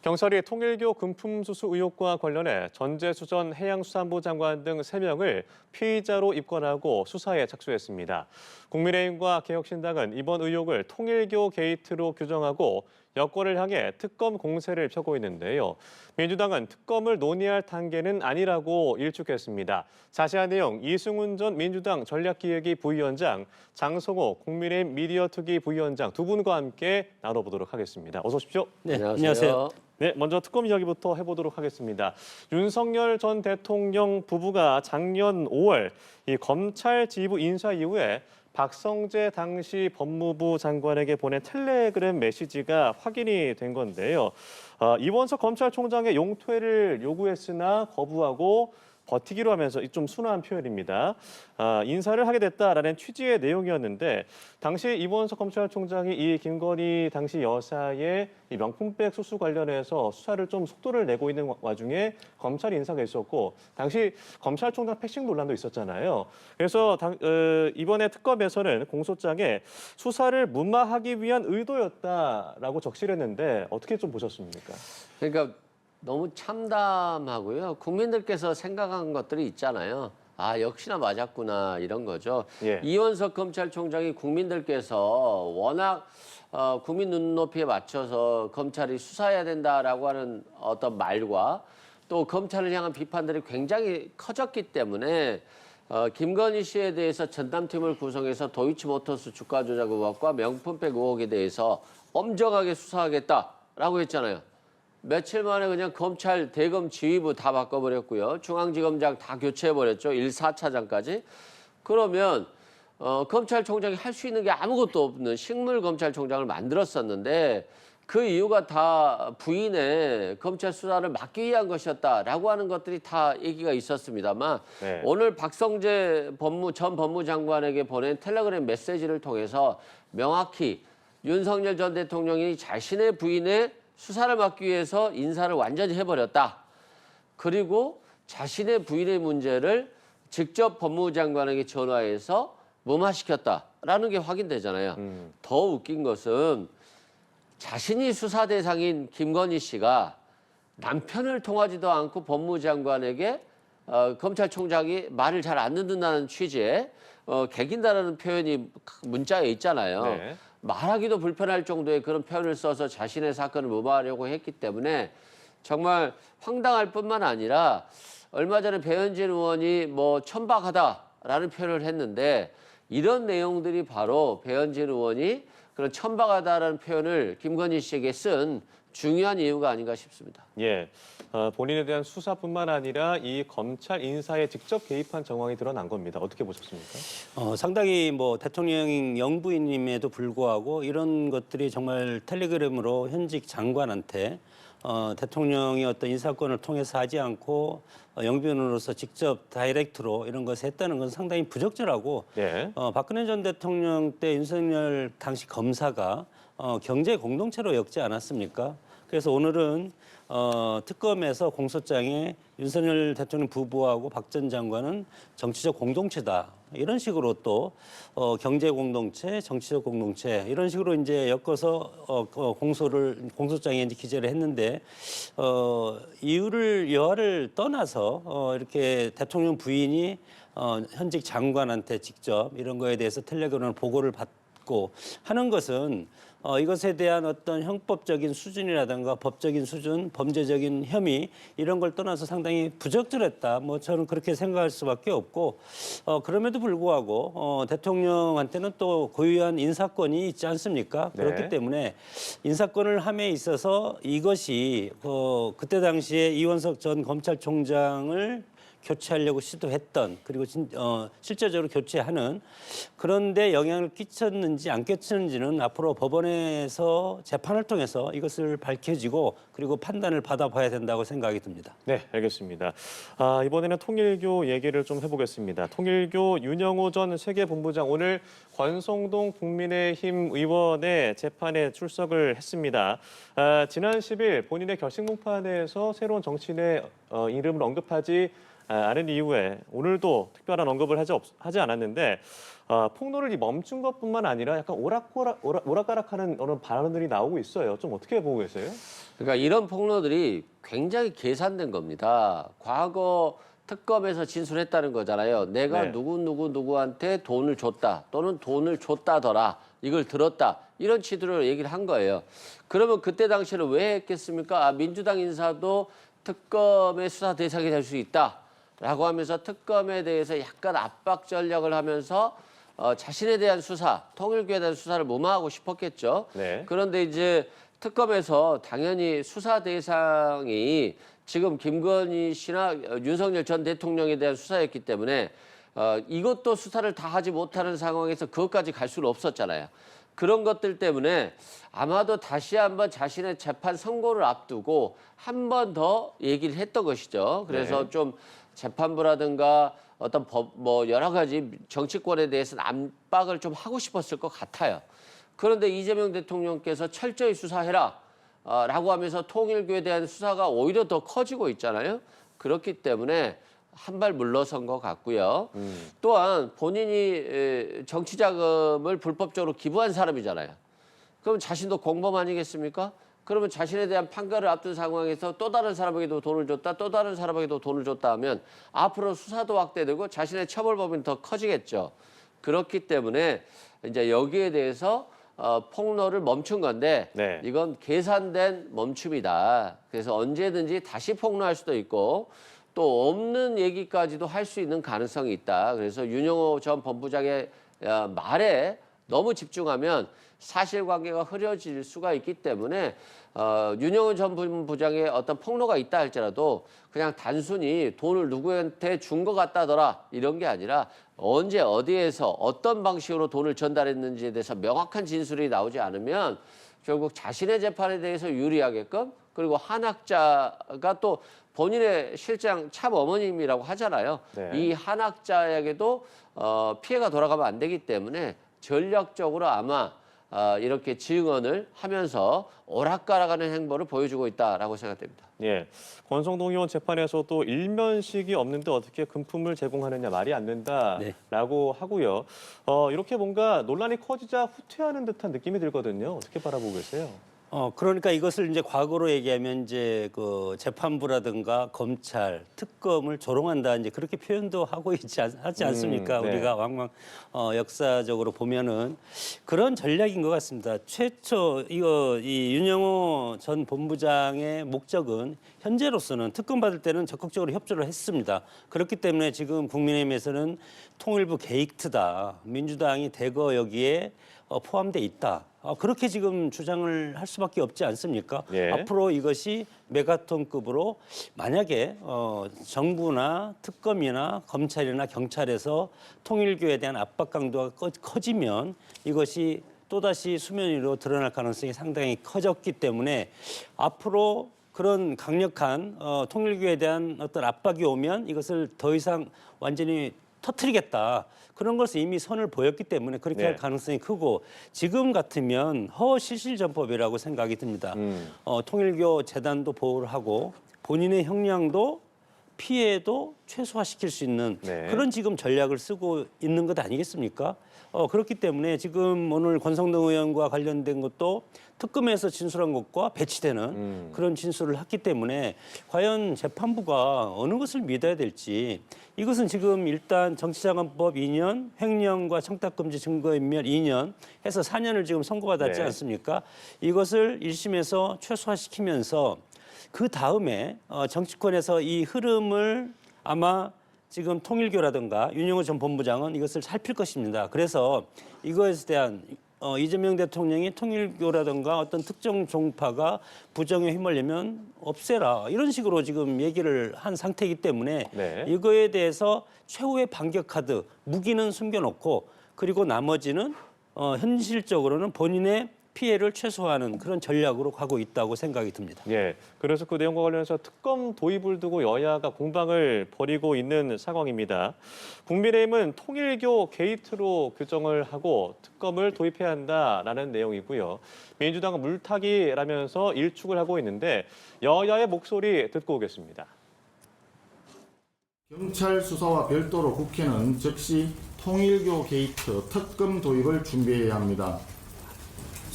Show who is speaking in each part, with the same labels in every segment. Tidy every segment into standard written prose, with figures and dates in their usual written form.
Speaker 1: 경찰이 통일교 금품 수수 의혹과 관련해 전재수전 해양수산부 장관 등 3명을 피의자로 입건하고 수사에 착수했습니다. 국민의힘과 개혁신당은 이번 의혹을 통일교 게이트로 규정하고 여권을 향해 특검 공세를 펴고 있는데요. 민주당은 특검을 논의할 단계는 아니라고 일축했습니다. 자세한 내용 이승훈 전 민주당 전략기획위 부위원장, 장성호 국민의힘 미디어특위 부위원장 두 분과 함께 나눠보도록 하겠습니다. 어서 오십시오.
Speaker 2: 네, 안녕하세요.
Speaker 1: 네, 먼저 특검 이야기부터 해보도록 하겠습니다. 윤석열 전 대통령 부부가 작년 5월 이 검찰 지휘부 인사 이후에 박성재 당시 법무부 장관에게 보낸 텔레그램 메시지가 확인이 된 건데요. 이원석 검찰총장의 용퇴를 요구했으나 거부하고 버티기로 하면서 좀 순화한 표현입니다. 인사를 하게 됐다라는 취지의 내용이었는데 당시 이원석 검찰총장이 이 김건희 당시 여사의 이 명품백 수수 관련해서 수사를 좀 속도를 내고 있는 와중에 검찰 인사가 있었고 당시 검찰총장 패싱 논란도 있었잖아요. 그래서 이번에 특검에서는 공소장에 수사를 무마하기 위한 의도였다라고 적시했는데 어떻게 좀 보셨습니까?
Speaker 2: 그러니까 너무 참담하고요. 국민들께서 생각한 것들이 있잖아요. 아, 역시나 맞았구나 이런 거죠.
Speaker 1: 예.
Speaker 2: 이원석 검찰총장이 국민들께서 워낙 국민 눈높이에 맞춰서 검찰이 수사해야 된다라고 하는 어떤 말과 또 검찰을 향한 비판들이 굉장히 커졌기 때문에 김건희 씨에 대해서 전담팀을 구성해서 도이치모터스 주가 조작 의혹과 명품백 의혹에 대해서 엄정하게 수사하겠다라고 했잖아요. 며칠 만에 그냥 검찰 대검 지휘부 다 바꿔버렸고요. 중앙지검장 다 교체해버렸죠. 1, 4차장까지. 그러면 검찰총장이 할 수 있는 게 아무것도 없는 식물검찰총장을 만들었었는데 그 이유가 다 부인의 검찰 수사를 막기 위한 것이었다라고 하는 것들이 다 얘기가 있었습니다만
Speaker 1: 네.
Speaker 2: 오늘 박성재 전 법무장관에게 보낸 텔레그램 메시지를 통해서 명확히 윤석열 전 대통령이 자신의 부인의 수사를 막기 위해서 인사를 완전히 해버렸다. 그리고 자신의 부인의 문제를 직접 법무부 장관에게 전화해서 무마시켰다라는 게 확인되잖아요. 더 웃긴 것은 자신이 수사 대상인 김건희 씨가 남편을 통하지도 않고 법무부 장관에게 검찰총장이 말을 잘 안 듣는다는 취지에 개긴다라는 표현이 문자에 있잖아요.
Speaker 1: 네.
Speaker 2: 말하기도 불편할 정도의 그런 표현을 써서 자신의 사건을 무마하려고 했기 때문에 정말 황당할 뿐만 아니라 얼마 전에 배현진 의원이 뭐 천박하다라는 표현을 했는데 이런 내용들이 바로 배현진 의원이 그런 천박하다라는 표현을 김건희 씨에게 쓴 중요한 이유가 아닌가 싶습니다.
Speaker 1: 예, 본인에 대한 수사뿐만 아니라 이 검찰 인사에 직접 개입한 정황이 드러난 겁니다. 어떻게 보셨습니까?
Speaker 3: 상당히 뭐 대통령 영부인임에도 불구하고 이런 것들이 정말 텔레그램으로 현직 장관한테 대통령이 어떤 인사권을 통해서 하지 않고 영부인으로서 직접 다이렉트로 이런 것을 했다는 건 상당히 부적절하고
Speaker 1: 네.
Speaker 3: 박근혜 전 대통령 때 윤석열 당시 검사가 경제 공동체로 엮지 않았습니까? 그래서 오늘은 특검에서 공소장에 윤석열 대통령 부부하고 박 전 장관은 정치적 공동체다. 이런 식으로 또 경제 공동체, 정치적 공동체 이런 식으로 이제 엮어서 공소장에 이제 기재를 했는데 이유를 여하를 떠나서 이렇게 대통령 부인이 현직 장관한테 직접 이런 거에 대해서 텔레그램 보고를 받고 하는 것은 이것에 대한 어떤 형법적인 수준이라든가 법적인 수준, 범죄적인 혐의 이런 걸 떠나서 상당히 부적절했다. 뭐 저는 그렇게 생각할 수밖에 없고 그럼에도 불구하고 대통령한테는 또 고유한 인사권이 있지 않습니까?
Speaker 1: 네.
Speaker 3: 그렇기 때문에 인사권을 함에 있어서 이것이 그때 당시에 이원석 전 검찰총장을 교체하려고 시도했던 그리고 실제적으로 교체하는 그런데 영향을 끼쳤는지 안 끼쳤는지는 앞으로 법원에서 재판을 통해서 이것을 밝혀지고 그리고 판단을 받아봐야 된다고 생각이 듭니다.
Speaker 1: 네, 알겠습니다. 이번에는 통일교 얘기를 좀 해보겠습니다. 통일교 윤영호 전 세계본부장 오늘 권성동 국민의힘 의원의 재판에 출석을 했습니다. 지난 10일 본인의 결식 공판에서 새로운 정치인의 이름을 언급하지 않은 이후에 오늘도 특별한 언급을 하지 않았는데 폭로를 멈춘 것뿐만 아니라 약간 오락가락하는 그런 발언들이 나오고 있어요. 좀 어떻게 보고 계세요?
Speaker 2: 그러니까 이런 폭로들이 굉장히 계산된 겁니다. 과거 특검에서 진술했다는 거잖아요. 내가
Speaker 1: 네.
Speaker 2: 누구한테 돈을 줬다 또는 돈을 줬다더라 이걸 들었다 이런 취지로 얘기를 한 거예요. 그러면 그때 당시에는 왜 했겠습니까? 민주당 인사도 특검의 수사 대상이 될 수 있다라고 하면서 특검에 대해서 약간 압박 전략을 하면서 자신에 대한 수사, 통일교에 대한 수사를 무마하고 싶었겠죠.
Speaker 1: 네.
Speaker 2: 그런데 이제 특검에서 당연히 수사 대상이 지금 김건희 씨나 윤석열 전 대통령에 대한 수사였기 때문에 이것도 수사를 다 하지 못하는 상황에서 그것까지 갈 수는 없었잖아요. 그런 것들 때문에 아마도 다시 한번 자신의 재판 선고를 앞두고 한 번 더 얘기를 했던 것이죠. 그래서
Speaker 1: 네.
Speaker 2: 좀 재판부라든가 어떤 여러 가지 정치권에 대해서는 압박을 좀 하고 싶었을 것 같아요. 그런데 이재명 대통령께서 철저히 수사해라 라고 하면서 통일교에 대한 수사가 오히려 더 커지고 있잖아요. 그렇기 때문에 한 발 물러선 것 같고요. 또한 본인이 정치 자금을 불법적으로 기부한 사람이잖아요. 그럼 자신도 공범 아니겠습니까? 그러면 자신에 대한 판결을 앞둔 상황에서 또 다른 사람에게도 돈을 줬다, 또 다른 사람에게도 돈을 줬다 하면 앞으로 수사도 확대되고 자신의 처벌 범위는 더 커지겠죠. 그렇기 때문에 이제 여기에 대해서 폭로를 멈춘 건데
Speaker 1: 네.
Speaker 2: 이건 계산된 멈춤이다. 그래서 언제든지 다시 폭로할 수도 있고 또 없는 얘기까지도 할 수 있는 가능성이 있다. 그래서 윤영호 전 본부장의 말에 너무 집중하면 사실관계가 흐려질 수가 있기 때문에 윤영호 전 본부장의 어떤 폭로가 있다 할지라도 그냥 단순히 돈을 누구한테 준 것 같다더라 이런 게 아니라 언제 어디에서 어떤 방식으로 돈을 전달했는지에 대해서 명확한 진술이 나오지 않으면 결국 자신의 재판에 대해서 유리하게끔 그리고 한 학자가 또 본인의 실장 참 어머님이라고 하잖아요.
Speaker 1: 네.
Speaker 2: 이 한 학자에게도 피해가 돌아가면 안 되기 때문에 전략적으로 아마 이렇게 증언을 하면서 오락가락하는 행보를 보여주고 있다라고 생각됩니다.
Speaker 1: 예, 권성동 의원 재판에서도 일면식이 없는데 어떻게 금품을 제공하느냐 말이 안 된다라고 하고요. 이렇게 뭔가 논란이 커지자 후퇴하는 듯한 느낌이 들거든요. 어떻게 바라보고 계세요?
Speaker 3: 그러니까 이것을 이제 과거로 얘기하면 이제 그 재판부라든가 검찰, 특검을 조롱한다 이제 그렇게 표현도 하고 하지 않습니까?
Speaker 1: 네.
Speaker 3: 우리가 왕왕 역사적으로 보면은 그런 전략인 것 같습니다. 최초 이 윤영호 전 본부장의 목적은 현재로서는 특검 받을 때는 적극적으로 협조를 했습니다. 그렇기 때문에 지금 국민의힘에서는 통일부 게이트다. 민주당이 대거 여기에 포함돼 있다. 그렇게 지금 주장을 할 수밖에 없지 않습니까?
Speaker 1: 예.
Speaker 3: 앞으로 이것이 메가톤급으로 만약에 정부나 특검이나 검찰이나 경찰에서 통일교에 대한 압박 강도가 커지면 이것이 또다시 수면 위로 드러날 가능성이 상당히 커졌기 때문에 앞으로 그런 강력한 통일교에 대한 어떤 압박이 오면 이것을 더 이상 완전히 터뜨리겠다. 그런 것을 이미 선을 보였기 때문에 그렇게 할 가능성이 크고 지금 같으면 허실실전법이라고 생각이 듭니다. 통일교 재단도 보호를 하고 본인의 형량도 피해도 최소화시킬 수 있는 그런 지금 전략을 쓰고 있는 것 아니겠습니까? 그렇기 때문에 지금 오늘 권성동 의원과 관련된 것도 특검에서 진술한 것과 배치되는 그런 진술을 했기 때문에 과연 재판부가 어느 것을 믿어야 될지 이것은 지금 일단 정치자금법 2년, 횡령과 청탁금지 증거인멸 2년 해서 4년을 지금 선고받았지 않습니까? 이것을 1심에서 최소화시키면서 그 다음에 정치권에서 이 흐름을 아마 지금 통일교라든가 윤영호 전 본부장은 이것을 살필 것입니다. 그래서 이거에 대한 이재명 대통령이 통일교라든가 어떤 특정 종파가 부정에 휘말리면 없애라 이런 식으로 지금 얘기를 한 상태이기 때문에 이거에 대해서 최후의 반격 카드 무기는 숨겨놓고 그리고 나머지는 현실적으로는 본인의 피해를 최소화하는 그런 전략으로 가고 있다고 생각이 듭니다.
Speaker 1: 예, 그래서 그 내용과 관련해서 특검 도입을 두고 여야가 공방을 벌이고 있는 상황입니다. 국민의힘은 통일교 게이트로 규정을 하고 특검을 도입해야 한다라는 내용이고요. 민주당은 물타기라면서 일축을 하고 있는데 여야의 목소리 듣고 오겠습니다.
Speaker 4: 경찰 수사와 별도로 국회는 즉시 통일교 게이트 특검 도입을 준비해야 합니다.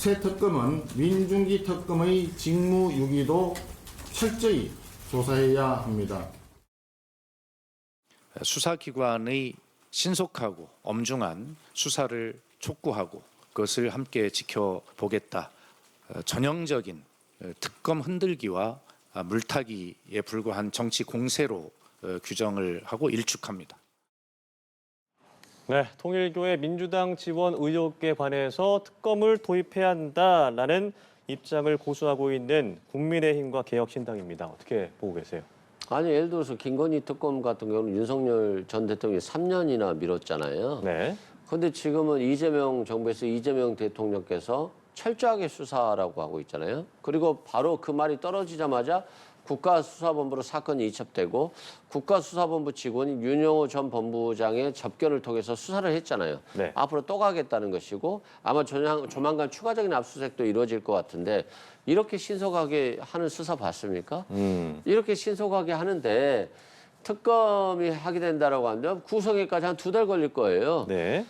Speaker 4: 새 특검은 민중기 특검의 직무유기도 철저히 조사해야 합니다.
Speaker 5: 수사기관의 신속하고 엄중한 수사를 촉구하고 그것을 함께 지켜보겠다. 전형적인 특검 흔들기와 물타기에 불과한 정치 공세로 규정을 하고 일축합니다.
Speaker 1: 네, 통일교의 민주당 지원 의혹에 관해서 특검을 도입해야 한다라는 입장을 고수하고 있는 국민의힘과 개혁신당입니다. 어떻게 보고 계세요?
Speaker 2: 아니 예를 들어서 김건희 특검 같은 경우는 윤석열 전 대통령이 3년이나 미뤘잖아요.
Speaker 1: 네.
Speaker 2: 그런데 지금은 이재명 정부에서 이재명 대통령께서 철저하게 수사라고 하고 있잖아요. 그리고 바로 그 말이 떨어지자마자 국가수사본부로 사건이 이첩되고 국가수사본부 직원이 윤영호 전 본부장의 접견을 통해서 수사를 했잖아요.
Speaker 1: 네.
Speaker 2: 앞으로 또 가겠다는 것이고 아마 조만간 추가적인 압수수색도 이루어질 것 같은데 이렇게 신속하게 하는 수사 봤습니까? 이렇게 신속하게 하는데 특검이 하게 된다라고 하면 구성에까지 한 2달 걸릴 거예요.
Speaker 1: 네.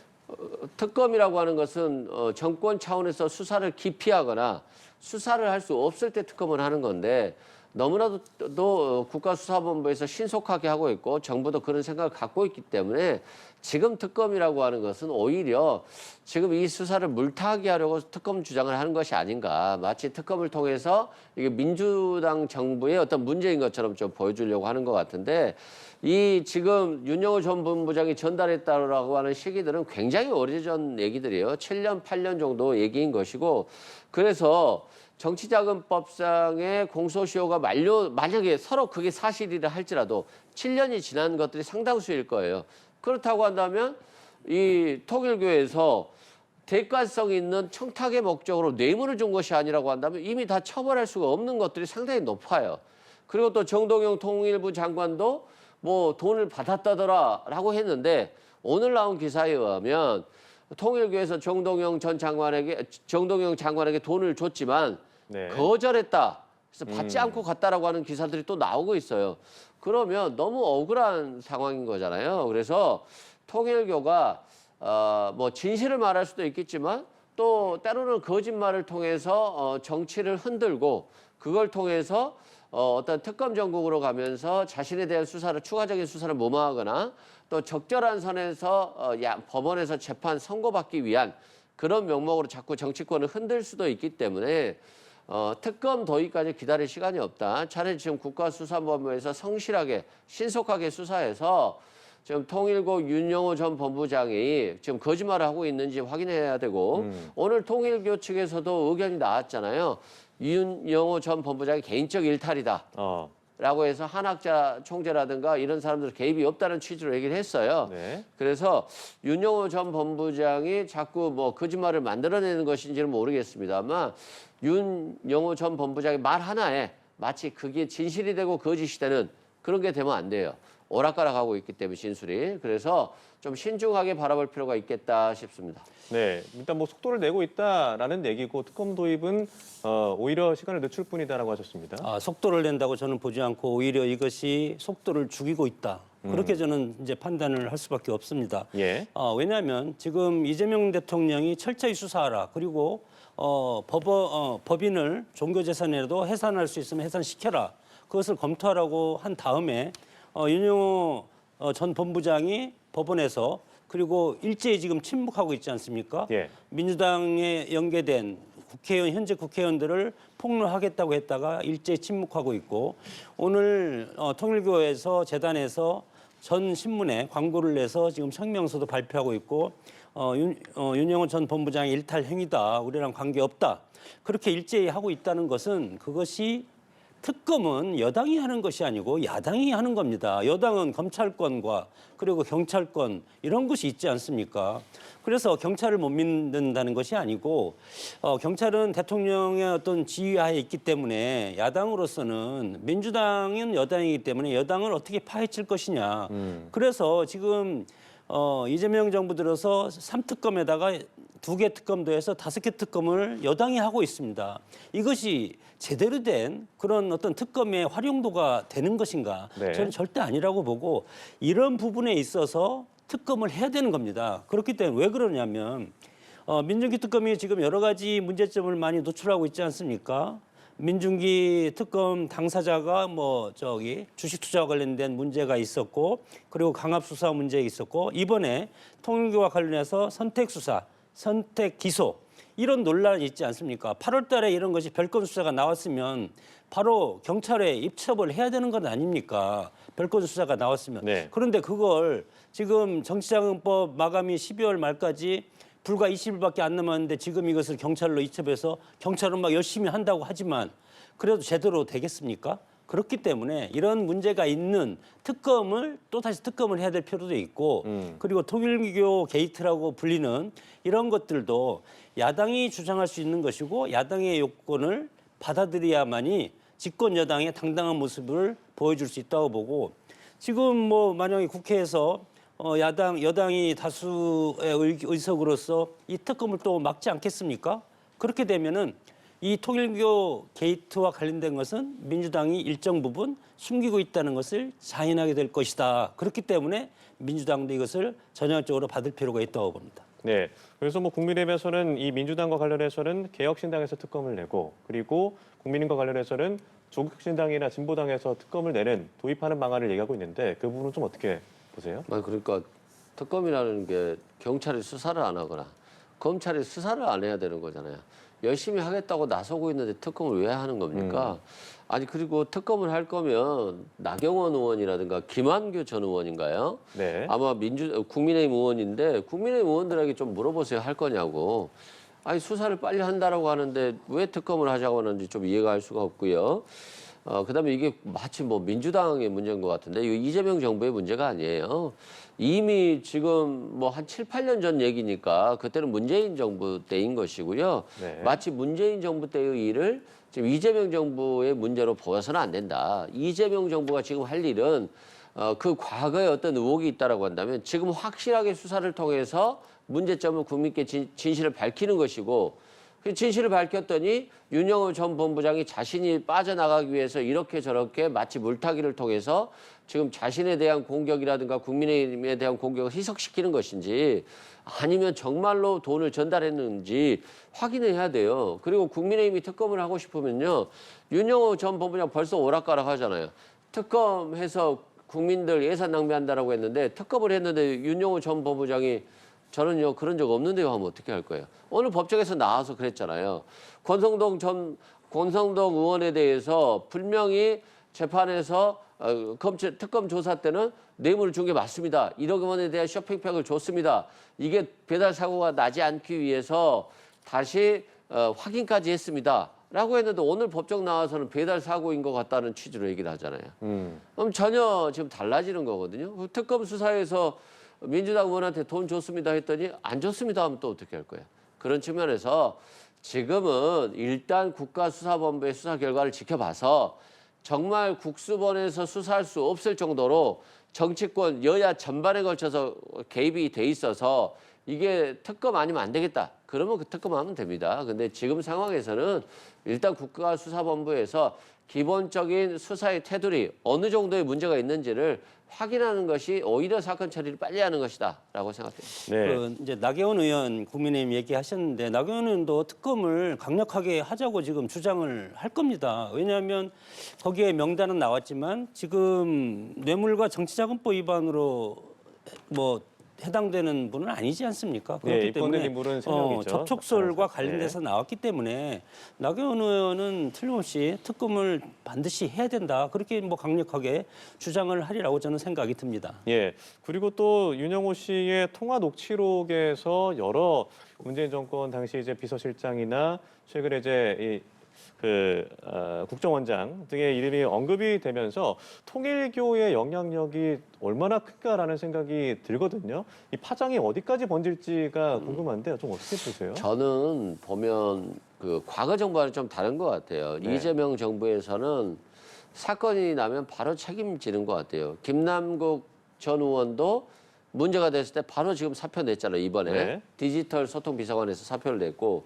Speaker 2: 특검이라고 하는 것은 정권 차원에서 수사를 기피하거나 수사를 할 수 없을 때 특검을 하는 건데 너무나도 또 국가수사본부에서 신속하게 하고 있고 정부도 그런 생각을 갖고 있기 때문에 지금 특검이라고 하는 것은 오히려 지금 이 수사를 물타기 하려고 특검 주장을 하는 것이 아닌가. 마치 특검을 통해서 이게 민주당 정부의 어떤 문제인 것처럼 좀 보여주려고 하는 것 같은데 이 지금 윤영호 전 본부장이 전달했다라고 하는 시기들은 굉장히 오래전 얘기들이에요. 7년, 8년 정도 얘기인 것이고 그래서 정치자금법상의 공소시효가 만약에 서로 그게 사실이라 할지라도 7년이 지난 것들이 상당수일 거예요. 그렇다고 한다면 이 통일교에서 대가성 있는 청탁의 목적으로 뇌물을 준 것이 아니라고 한다면 이미 다 처벌할 수가 없는 것들이 상당히 높아요. 그리고 또 정동영 통일부 장관도 뭐 돈을 받았다더라라고 했는데 오늘 나온 기사에 의하면 통일교에서 정동영 장관에게 돈을 줬지만
Speaker 1: 네.
Speaker 2: 거절했다. 그래서 받지 않고 갔다라고 하는 기사들이 또 나오고 있어요. 그러면 너무 억울한 상황인 거잖아요. 그래서 통일교가 뭐 진실을 말할 수도 있겠지만 또 때로는 거짓말을 통해서 정치를 흔들고 그걸 통해서 어떤 특검 정국으로 가면서 자신에 대한 수사를 추가적인 수사를 무마하거나 또 적절한 선에서 법원에서 재판 선고받기 위한 그런 명목으로 자꾸 정치권을 흔들 수도 있기 때문에 특검 도입까지 기다릴 시간이 없다. 차라리 지금 국가수사본부에서 성실하게 신속하게 수사해서 지금 통일교 윤영호 전 본부장이 지금 거짓말을 하고 있는지 확인해야 되고 오늘 통일교 측에서도 의견이 나왔잖아요. 윤영호 전 본부장이 개인적 일탈이다. 라고 해서 한학자 총재라든가 이런 사람들 개입이 없다는 취지로 얘기를 했어요.
Speaker 1: 네.
Speaker 2: 그래서 윤영호 전 본부장이 자꾸 뭐 거짓말을 만들어내는 것인지는 모르겠습니다만 윤영호 전 본부장의 말 하나에 마치 그게 진실이 되고 거짓이 되는 그런 게 되면 안 돼요. 오락가락하고 있기 때문에 진술이. 그래서 좀 신중하게 바라볼 필요가 있겠다 싶습니다.
Speaker 1: 네, 일단 뭐 속도를 내고 있다라는 얘기고 특검 도입은 오히려 시간을 늦출 뿐이다라고 하셨습니다.
Speaker 3: 속도를 낸다고 저는 보지 않고 오히려 이것이 속도를 죽이고 있다. 그렇게 저는 이제 판단을 할 수밖에 없습니다.
Speaker 1: 예.
Speaker 3: 왜냐하면 지금 이재명 대통령이 철저히 수사하라. 그리고 법인을 종교재산이라도 해산할 수 있으면 해산시켜라. 그것을 검토하라고 한 다음에 윤영호 전 본부장이 법원에서 그리고 일제히 지금 침묵하고 있지 않습니까?
Speaker 1: 예.
Speaker 3: 민주당에 연계된 현재 국회의원들을 폭로하겠다고 했다가 일제히 침묵하고 있고 오늘 통일교에서 재단에서 전 신문에 광고를 내서 지금 성명서도 발표하고 있고 윤영호 전 본부장의 일탈 행위다. 우리랑 관계없다. 그렇게 일제히 하고 있다는 것은 그것이 특검은 여당이 하는 것이 아니고 야당이 하는 겁니다. 여당은 검찰권과 그리고 경찰권 이런 것이 있지 않습니까? 그래서 경찰을 못 믿는다는 것이 아니고 경찰은 대통령의 어떤 지휘하에 있기 때문에 야당으로서는 민주당은 여당이기 때문에 여당을 어떻게 파헤칠 것이냐. 그래서 지금 이재명 정부 들어서 3특검에다가 2개 특검도 해서 5개 특검을 여당이 하고 있습니다. 이것이 제대로 된 그런 어떤 특검의 활용도가 되는 것인가?
Speaker 1: 네.
Speaker 3: 저는 절대 아니라고 보고 이런 부분에 있어서 특검을 해야 되는 겁니다. 그렇기 때문에 왜 그러냐면 민중기 특검이 지금 여러 가지 문제점을 많이 노출하고 있지 않습니까? 민중기 특검 당사자가 주식 투자와 관련된 문제가 있었고, 그리고 강압 수사 문제 있었고, 이번에 통일교와 관련해서 선택 수사, 선택 기소 이런 논란이 있지 않습니까? 8월 달에 이런 것이 별건 수사가 나왔으면 바로 경찰에 입첩을 해야 되는 건 아닙니까? 별건 수사가 나왔으면.
Speaker 1: 네.
Speaker 3: 그런데 그걸 지금 정치자금법 마감이 12월 말까지 불과 20일밖에 안 남았는데 지금 이것을 경찰로 입첩해서 경찰은 막 열심히 한다고 하지만 그래도 제대로 되겠습니까? 그렇기 때문에 이런 문제가 있는 특검을 또다시 특검을 해야 될 필요도 있고, 그리고 통일교 게이트라고 불리는 이런 것들도 야당이 주장할 수 있는 것이고 야당의 요건을 받아들여야만이 집권 여당의 당당한 모습을 보여줄 수 있다고 보고, 지금 만약에 국회에서 여당이 다수의 의석으로서 이 특검을 또 막지 않겠습니까? 그렇게 되면은 이 통일교 게이트와 관련된 것은 민주당이 일정 부분 숨기고 있다는 것을 자인하게 될 것이다. 그렇기 때문에 민주당도 이것을 전향적으로 받을 필요가 있다고 봅니다.
Speaker 1: 네. 그래서 국민의힘에서는 이 민주당과 관련해서는 개혁신당에서 특검을 내고, 그리고 국민의힘과 관련해서는 조국신당이나 진보당에서 특검을 내는 도입하는 방안을 얘기하고 있는데 그 부분은 좀 어떻게 보세요?
Speaker 2: 그러니까 특검이라는 게 경찰이 수사를 안 하거나 검찰이 수사를 안 해야 되는 거잖아요. 열심히 하겠다고 나서고 있는데 특검을 왜 하는 겁니까? 아니, 그리고 특검을 할 거면 나경원 의원이라든가 김한규 전 의원인가요?
Speaker 1: 네.
Speaker 2: 아마 국민의힘 의원인데 국민의힘 의원들에게 좀 물어보세요. 할 거냐고. 아니, 수사를 빨리 한다라고 하는데 왜 특검을 하자고 하는지 좀 이해가 할 수가 없고요. 그다음에 이게 마치 민주당의 문제인 것 같은데 이거 이재명 정부의 문제가 아니에요. 이미 지금 한 7, 8년 전 얘기니까 그때는 문재인 정부 때인 것이고요.
Speaker 1: 네.
Speaker 2: 마치 문재인 정부 때의 일을 지금 이재명 정부의 문제로 보아서는 안 된다. 이재명 정부가 지금 할 일은 그 과거에 어떤 의혹이 있다라고 한다면 지금 확실하게 수사를 통해서 문제점을 국민께 진실을 밝히는 것이고, 그 진실을 밝혔더니 윤영호 전 본부장이 자신이 빠져나가기 위해서 이렇게 저렇게 마치 물타기를 통해서 지금 자신에 대한 공격이라든가 국민의힘에 대한 공격을 희석시키는 것인지 아니면 정말로 돈을 전달했는지 확인해야 돼요. 그리고 국민의힘이 특검을 하고 싶으면요. 윤영호 전 본부장 벌써 오락가락 하잖아요. 특검해서 국민들 예산 낭비한다라고 했는데 특검을 했는데 윤영호 전 본부장이 저는요 그런 적 없는데요 하면 어떻게 할 거예요? 오늘 법정에서 나와서 그랬잖아요. 권성동 의원에 대해서 분명히 재판에서 특검 조사 때는 뇌물을 준 게 맞습니다. 1억 원에 대한 쇼핑백을 줬습니다. 이게 배달 사고가 나지 않기 위해서 다시 확인까지 했습니다. 라고 했는데 오늘 법정 나와서는 배달 사고인 것 같다는 취지로 얘기를 하잖아요. 그럼 전혀 지금 달라지는 거거든요. 특검 수사에서 민주당 의원한테 돈 줬습니다 했더니 안 줬습니다 하면 또 어떻게 할 거예요? 그런 측면에서 지금은 일단 국가수사본부의 수사 결과를 지켜봐서 정말 국수본에서 수사할 수 없을 정도로 정치권 여야 전반에 걸쳐서 개입이 돼 있어서 이게 특검 아니면 안 되겠다. 그러면 그 특검하면 됩니다. 근데 지금 상황에서는 일단 국가수사본부에서 기본적인 수사의 테두리 어느 정도의 문제가 있는지를 확인하는 것이 오히려 사건 처리를 빨리 하는 것이다라고 생각합니다.
Speaker 1: 네.
Speaker 3: 이제 나경원 의원 국민의힘 얘기하셨는데 나경원 의원도 특검을 강력하게 하자고 지금 주장을 할 겁니다. 왜냐하면 거기에 명단은 나왔지만 지금 뇌물과 정치자금법 위반으로 해당되는 분은 아니지 않습니까? 그렇기
Speaker 1: 입건된
Speaker 3: 때문에
Speaker 1: 인물은 3명이죠.
Speaker 3: 접촉설과
Speaker 1: 네.
Speaker 3: 관련돼서 나왔기 때문에 나경원 의원은 틀림없이 특검을 반드시 해야 된다. 그렇게 강력하게 주장을 하리라고 저는 생각이 듭니다.
Speaker 1: 예. 그리고 또 윤영호 씨의 통화 녹취록에서 여러 문재인 정권 당시 이제 비서실장이나 최근에 이제 국정원장 등의 이름이 언급이 되면서 통일교의 영향력이 얼마나 클까라는 생각이 들거든요. 이 파장이 어디까지 번질지가 궁금한데요. 좀 어떻게 보세요?
Speaker 2: 저는 보면 과거 정부와는 좀 다른 것 같아요.
Speaker 1: 네.
Speaker 2: 이재명 정부에서는 사건이 나면 바로 책임지는 것 같아요. 김남국 전 의원도 문제가 됐을 때 바로 지금 사표 냈잖아요. 이번에
Speaker 1: 네.
Speaker 2: 디지털 소통 비서관에서 사표를 냈고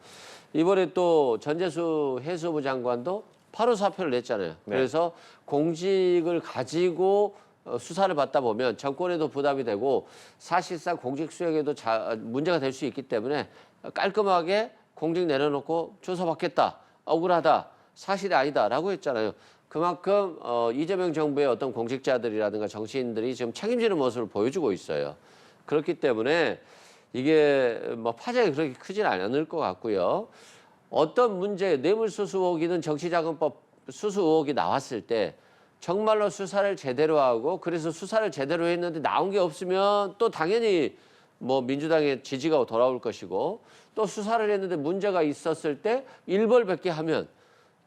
Speaker 2: 이번에 또 전재수 해수부 장관도 바로 사표를 냈잖아요.
Speaker 1: 네.
Speaker 2: 그래서 공직을 가지고 수사를 받다 보면 정권에도 부담이 되고 사실상 공직 수행에도 문제가 될 수 있기 때문에 깔끔하게 공직 내려놓고 조사받겠다, 억울하다, 사실이 아니다라고 했잖아요. 그만큼 이재명 정부의 어떤 공직자들이라든가 정치인들이 지금 책임지는 모습을 보여주고 있어요. 그렇기 때문에 이게 뭐 파장이 그렇게 크진 않을 것 같고요. 어떤 문제, 뇌물수수 의혹이든 정치자금법 수수 의혹이 나왔을 때 정말로 수사를 제대로 하고 그래서 수사를 제대로 했는데 나온 게 없으면 또 당연히 뭐 민주당의 지지가 돌아올 것이고 또 수사를 했는데 문제가 있었을 때 일벌백계 하면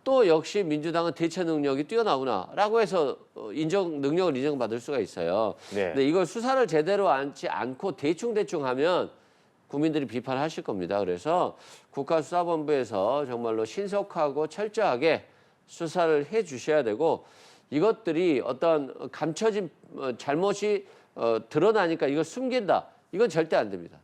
Speaker 2: 또 역시 민주당은 대처 능력이 뛰어나구나라고 해서 능력을 인정받을 수가 있어요.
Speaker 1: 네.
Speaker 2: 근데 이걸 수사를 제대로 하지 않고 대충 하면 국민들이 비판하실 겁니다. 그래서 국가수사본부에서 정말로 신속하고 철저하게 수사를 해 주셔야 되고 이것들이 어떤 감춰진 잘못이 드러나니까 이걸 숨긴다. 이건 절대 안 됩니다.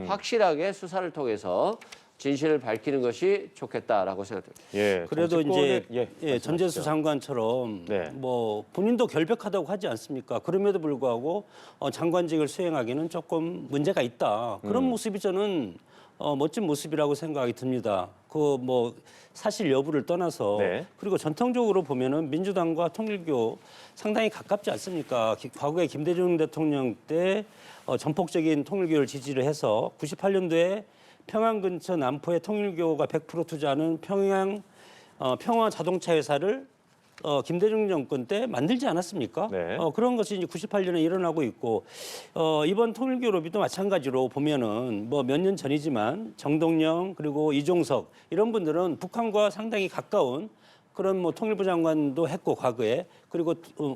Speaker 2: 확실하게 수사를 통해서 진실을 밝히는 것이 좋겠다라고 생각됩니다.
Speaker 1: 예,
Speaker 3: 그래도 이제
Speaker 1: 말씀하시죠.
Speaker 3: 전재수 장관처럼
Speaker 1: 네.
Speaker 3: 뭐 본인도 결백하다고 하지 않습니까? 그럼에도 불구하고 장관직을 수행하기는 조금 문제가 있다. 그런 모습이 저는 멋진 모습이라고 생각이 듭니다. 그 뭐 사실 여부를 떠나서
Speaker 1: 네.
Speaker 3: 그리고 전통적으로 보면은 민주당과 통일교 상당히 가깝지 않습니까? 과거에 김대중 대통령 때 전폭적인 통일교를 지지를 해서 98년도에 평양 근처 남포에 통일교가 100% 투자하는 평화 자동차 회사를 김대중 정권 때 만들지 않았습니까?
Speaker 1: 네.
Speaker 3: 그런 것이 이제 98년에 일어나고 있고 이번 통일교 로비도 마찬가지로 보면은 뭐 몇 년 전이지만 정동영 그리고 이종석 이런 분들은 북한과 상당히 가까운 그런 뭐 통일부 장관도 했고 과거에 그리고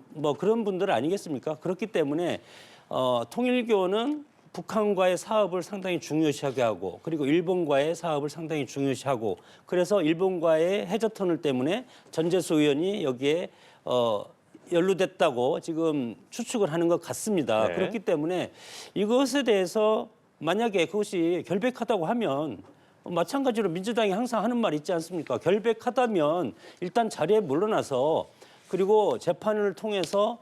Speaker 3: 뭐 그런 분들 아니겠습니까? 그렇기 때문에 통일교는 북한과의 사업을 상당히 중요시하게 하고 그리고 일본과의 사업을 상당히 중요시하고 그래서 일본과의 해저터널 때문에 전재수 의원이 여기에 연루됐다고 지금 추측을 하는 것 같습니다.
Speaker 1: 네.
Speaker 3: 그렇기 때문에 이것에 대해서 만약에 그것이 결백하다고 하면 마찬가지로 민주당이 항상 하는 말 있지 않습니까? 결백하다면 일단 자리에 물러나서 그리고 재판을 통해서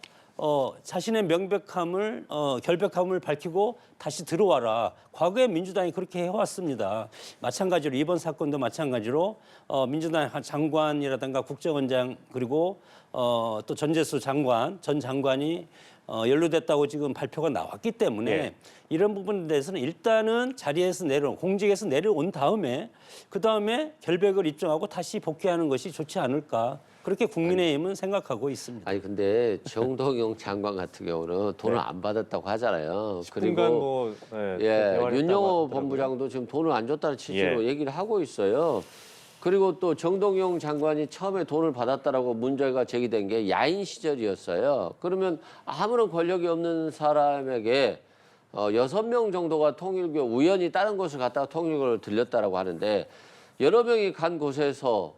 Speaker 3: 자신의 명백함을 결백함을 밝히고 다시 들어와라. 과거에 민주당이 그렇게 해왔습니다. 마찬가지로 이번 사건도 마찬가지로 민주당 장관이라든가 국정원장 그리고 또 전재수 장관 전 장관이 연루됐다고 지금 발표가 나왔기 때문에
Speaker 1: 예.
Speaker 3: 이런 부분에 대해서는 일단은 자리에서 공직에서 내려온 다음에 그 다음에 결백을 입증하고 다시 복귀하는 것이 좋지 않을까. 그렇게 국민의힘은 생각하고 있습니다.
Speaker 2: 아니 근데 정동영 장관 같은 경우는 돈을 안 받았다고 하잖아요.
Speaker 1: 10분간 뭐 대화를
Speaker 2: 윤영호
Speaker 1: 했다고 하더라고요.
Speaker 2: 본부장도 지금 돈을 안 줬다는 취지로
Speaker 1: 예.
Speaker 2: 얘기를 하고 있어요. 그리고 또 정동영 장관이 처음에 돈을 받았다라고 문제가 제기된 게 야인 시절이었어요. 그러면 아무런 권력이 없는 사람에게 6명 정도가 통일교 우연히 다른 곳을 갔다가 통일교를 들렸다라고 하는데 여러 명이 간 곳에서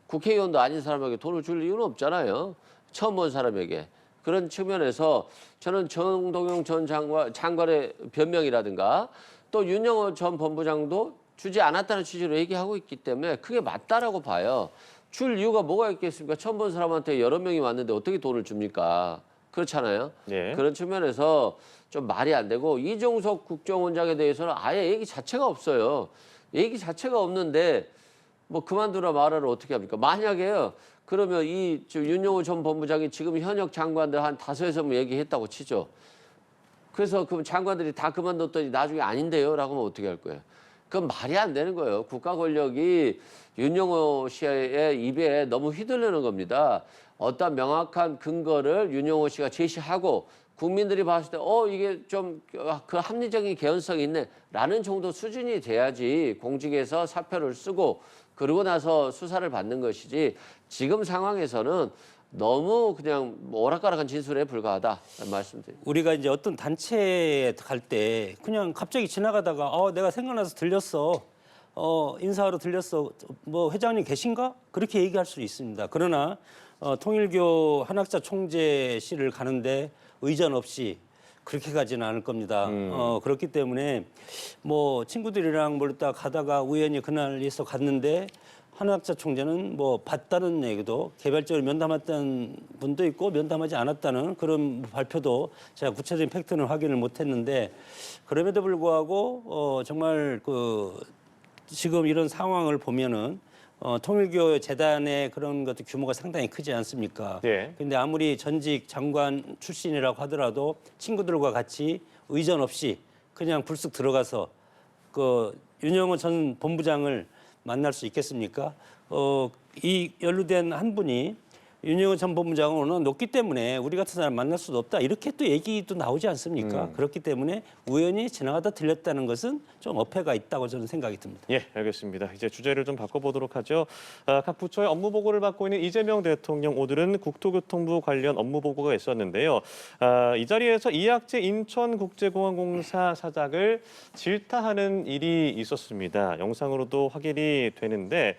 Speaker 2: 국회의원도 아닌 사람에게 돈을 줄 이유는 없잖아요. 처음 본 사람에게. 그런 측면에서 저는 정동영 전 장관의 변명이라든가 또 윤영호 전 본부장도 주지 않았다는 취지로 얘기하고 있기 때문에 그게 맞다라고 봐요. 줄 이유가 뭐가 있겠습니까? 처음 본 사람한테 여러 명이 왔는데 어떻게 돈을 줍니까? 그렇잖아요.
Speaker 1: 네.
Speaker 2: 그런 측면에서 좀 말이 안 되고 이종석 국정원장에 대해서는 아예 얘기 자체가 없어요. 얘기 자체가 없는데 뭐 그만두라 말하라 어떻게 합니까? 만약에요. 그러면 윤영호 전 본부장이 지금 현역 장관들 한 5-6명 얘기했다고 치죠. 그래서 그럼 장관들이 다 그만뒀더니 나중에 아닌데요? 라고 하면 어떻게 할 거예요? 그건 말이 안 되는 거예요. 국가 권력이 윤영호 씨의 입에 너무 휘둘르는 겁니다. 어떤 명확한 근거를 윤영호 씨가 제시하고 국민들이 봤을 때 이게 좀 그 합리적인 개연성이 있네 라는 정도 수준이 돼야지 공직에서 사표를 쓰고 그러고 나서 수사를 받는 것이지 지금 상황에서는 너무 그냥 오락가락한 진술에 불과하다 말씀드립니다.
Speaker 3: 우리가 이제 어떤 단체에 갈 때 그냥 갑자기 지나가다가 내가 생각나서 들렸어. 인사하러 들렸어. 뭐 회장님 계신가? 그렇게 얘기할 수 있습니다. 그러나 통일교 한학자 총재실을 가는데 의전 없이 그렇게 가지는 않을 겁니다. 그렇기 때문에 뭐 친구들이랑 몰다 가다가 우연히 그날에서 갔는데 한학자 총재는 뭐 봤다는 얘기도 개별적으로 면담했다는 분도 있고 면담하지 않았다는 그런 발표도 제가 구체적인 팩트는 확인을 못했는데 그럼에도 불구하고 정말 그 지금 이런 상황을 보면은 통일교 재단의 그런 것도 규모가 상당히 크지 않습니까?
Speaker 1: 예.
Speaker 3: 근데 아무리 전직 장관 출신이라고 하더라도 친구들과 같이 의전 없이 그냥 불쑥 들어가서 그 윤영호 전 본부장을 만날 수 있겠습니까? 이 연루된 한 분이 윤영호 전 본부장은 높기 때문에 우리 같은 사람 만날 수도 없다. 이렇게 또 얘기도 나오지 않습니까? 그렇기 때문에 우연히 지나가다 들렸다는 것은 좀 어폐가 있다고 저는 생각이 듭니다.
Speaker 1: 예, 알겠습니다. 이제 주제를 좀 바꿔보도록 하죠. 각 부처의 업무 보고를 받고 있는 이재명 대통령 오늘은 국토교통부 관련 업무 보고가 있었는데요. 이 자리에서 이학재 인천국제공항공사 사장을 질타하는 일이 있었습니다. 영상으로도 확인이 되는데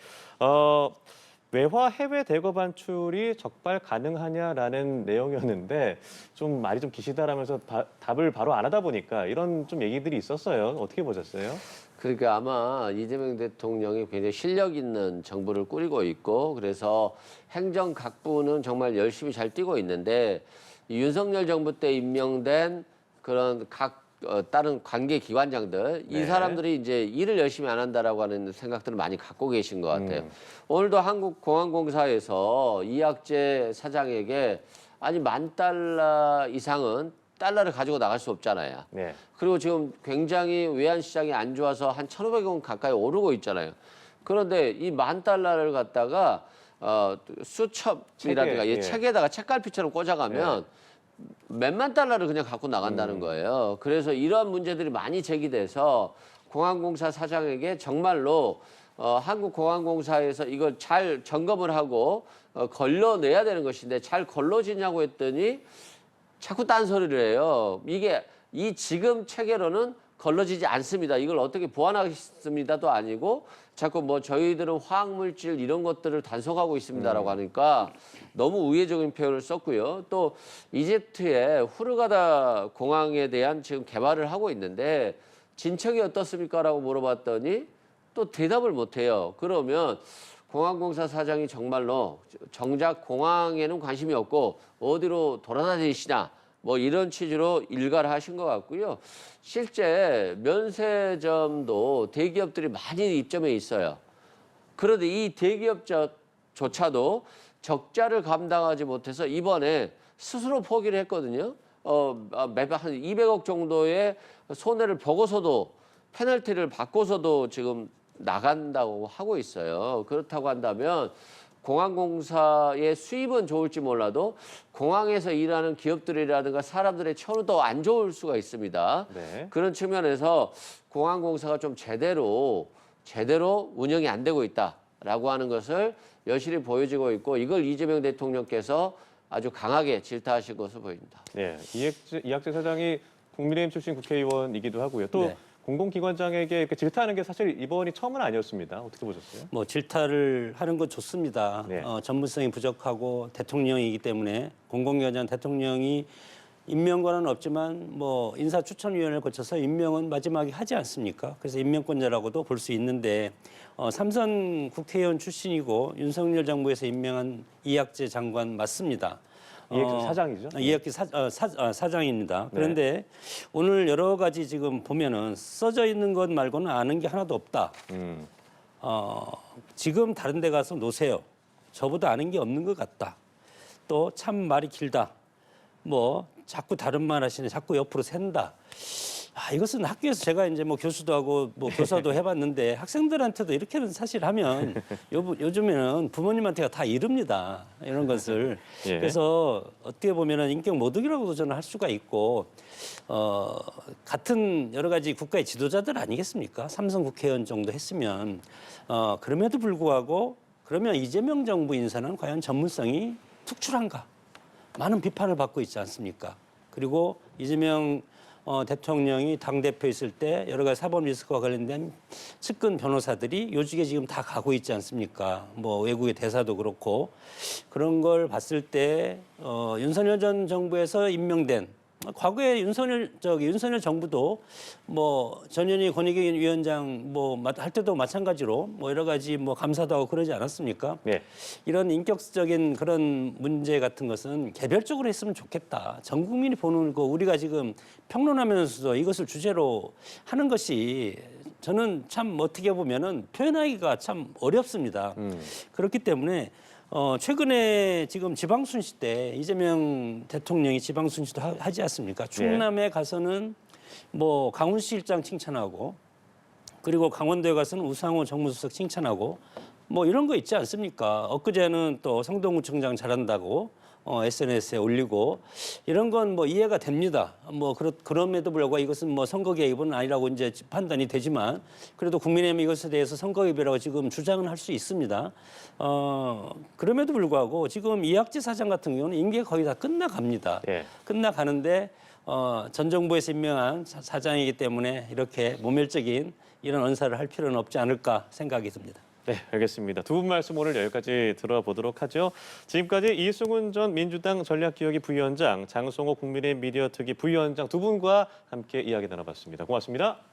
Speaker 1: 외화 해외 대거 반출이 적발 가능하냐라는 내용이었는데 좀 말이 좀 기시다라면서 답을 바로 안 하다 보니까 이런 좀 얘기들이 있었어요. 어떻게 보셨어요?
Speaker 2: 그러니까 아마 이재명 대통령이 굉장히 실력 있는 정부를 꾸리고 있고 그래서 행정 각부는 정말 열심히 잘 뛰고 있는데 이 윤석열 정부 때 임명된 그런 각 다른 관계 기관장들 이
Speaker 1: 네.
Speaker 2: 사람들이 이제 일을 열심히 안 한다라고 하는 생각들을 많이 갖고 계신 것 같아요. 오늘도 한국공항공사에서 이학재 사장에게 아니 $10,000 이상은 달러를 가지고 나갈 수 없잖아요.
Speaker 1: 네.
Speaker 2: 그리고 지금 굉장히 외환 시장이 안 좋아서 한 1,500원 가까이 오르고 있잖아요. 그런데 이 $10,000를 갖다가 수첩이라든가
Speaker 1: 책에, 예.
Speaker 2: 책에다가 책갈피처럼 꽂아가면 몇만 달러를 그냥 갖고 나간다는 거예요. 그래서 이러한 문제들이 많이 제기돼서 공항공사 사장에게 정말로 한국공항공사에서 이걸 잘 점검을 하고 걸러내야 되는 것인데 잘 걸러지냐고 했더니 자꾸 딴소리를 해요. 이게 이 지금 체계로는 걸러지지 않습니다. 이걸 어떻게 보완하겠습니다도 아니고 자꾸 뭐 저희들은 화학물질 이런 것들을 단속하고 있습니다라고 하니까 너무 우회적인 표현을 썼고요. 또 이집트의 후르가다 공항에 대한 지금 개발을 하고 있는데 진척이 어떻습니까라고 물어봤더니 또 대답을 못해요. 그러면 공항공사 사장이 정말로 정작 공항에는 관심이 없고 어디로 돌아다니시나 뭐 이런 취지로 일가를 하신 것 같고요. 실제 면세점도 대기업들이 많이 입점해 있어요. 그런데 이 대기업조차도 적자를 감당하지 못해서 이번에 스스로 포기를 했거든요. 매번 한 200억 정도의 손해를 보고서도 페널티를 받고서도 지금 나간다고 하고 있어요. 그렇다고 한다면 공항공사의 수입은 좋을지 몰라도 공항에서 일하는 기업들이라든가 사람들의 처우는 더 안 좋을 수가 있습니다.
Speaker 1: 네.
Speaker 2: 그런 측면에서 공항공사가 좀 제대로 운영이 안 되고 있다라고 하는 것을 여실히 보여지고 있고 이걸 이재명 대통령께서 아주 강하게 질타하실 것으로 보입니다.
Speaker 1: 네, 이학재 사장이 국민의힘 출신 국회의원이기도 하고요. 또
Speaker 3: 네.
Speaker 1: 공공기관장에게 이렇게 질타하는 게 사실 이번이 처음은 아니었습니다. 어떻게 보셨어요?
Speaker 3: 뭐 질타를 하는 건 좋습니다.
Speaker 1: 네.
Speaker 3: 전문성이 부족하고 대통령이기 때문에 공공기관장 대통령이 임명권은 없지만 뭐 인사추천위원회를 거쳐서 임명은 마지막에 하지 않습니까? 그래서 임명권자라고도 볼 수 있는데 삼선 국회의원 출신이고 윤석열 정부에서 임명한 이학재 장관 맞습니다.
Speaker 1: 이학재 사장이죠?
Speaker 3: 이학재 사장입니다. 그런데 오늘 여러 가지 지금 보면은 써져 있는 것 말고는 아는 게 하나도 없다. 지금 다른 데 가서 노세요. 저보다 아는 게 없는 것 같다. 또 참 말이 길다. 뭐 자꾸 다른 말 하시네. 자꾸 옆으로 샌다. 이것은 학교에서 제가 이제 뭐 교수도 하고 뭐 교사도 해봤는데 학생들한테도 이렇게는 사실 하면 요즘에는 부모님한테가 다 이릅니다. 이런 것을.
Speaker 1: 예.
Speaker 3: 그래서 어떻게 보면은 인격 모독이라고도 저는 할 수가 있고 같은 여러 가지 국가의 지도자들 아니겠습니까? 삼성 국회의원 정도 했으면 그럼에도 불구하고 그러면 이재명 정부 인사는 과연 전문성이 특출한가? 많은 비판을 받고 있지 않습니까? 그리고 이재명 대통령이 당대표 있을 때 여러 가지 사법 리스크와 관련된 측근 변호사들이 요직에 지금 다 가고 있지 않습니까? 뭐 외국의 대사도 그렇고 그런 걸 봤을 때 윤석열 전 정부에서 임명된 과거에 윤석열 정부도 뭐 전현희 권익위 위원장 뭐 할 때도 마찬가지로 뭐 여러 가지 뭐 감사도 하고 그러지 않았습니까?
Speaker 1: 예.
Speaker 3: 이런 인격적인 그런 문제 같은 것은 개별적으로 했으면 좋겠다. 전 국민이 보는 거 우리가 지금 평론하면서도 이것을 주제로 하는 것이 저는 참 어떻게 보면은 표현하기가 참 어렵습니다. 그렇기 때문에 최근에 지금 지방순시 때 이재명 대통령이 지방순시도 하지 않습니까? 충남에 가서는 뭐 강훈실장 칭찬하고 그리고 강원도에 가서는 우상호 정무수석 칭찬하고 뭐 이런 거 있지 않습니까? 엊그제는 또 성동구청장 잘한다고 SNS에 올리고 이런 건 뭐 이해가 됩니다. 뭐 그럼에도 불구하고 이것은 뭐 선거 개입은 아니라고 이제 판단이 되지만 그래도 국민의힘이 이것에 대해서 선거 개입이라고 지금 주장은 할 수 있습니다. 그럼에도 불구하고 지금 이학재 사장 같은 경우는 임기가 거의 다 끝나갑니다.
Speaker 1: 예.
Speaker 3: 끝나가는데 전 정부에서 임명한 사장이기 때문에 이렇게 모멸적인 이런 언사를 할 필요는 없지 않을까 생각이 듭니다.
Speaker 1: 네, 알겠습니다. 두 분 말씀 오늘 여기까지 들어보도록 하죠. 지금까지 이승훈 전 민주당 전략기획위 부위원장, 장성호 국민의힘 미디어특위 부위원장 두 분과 함께 이야기 나눠봤습니다. 고맙습니다.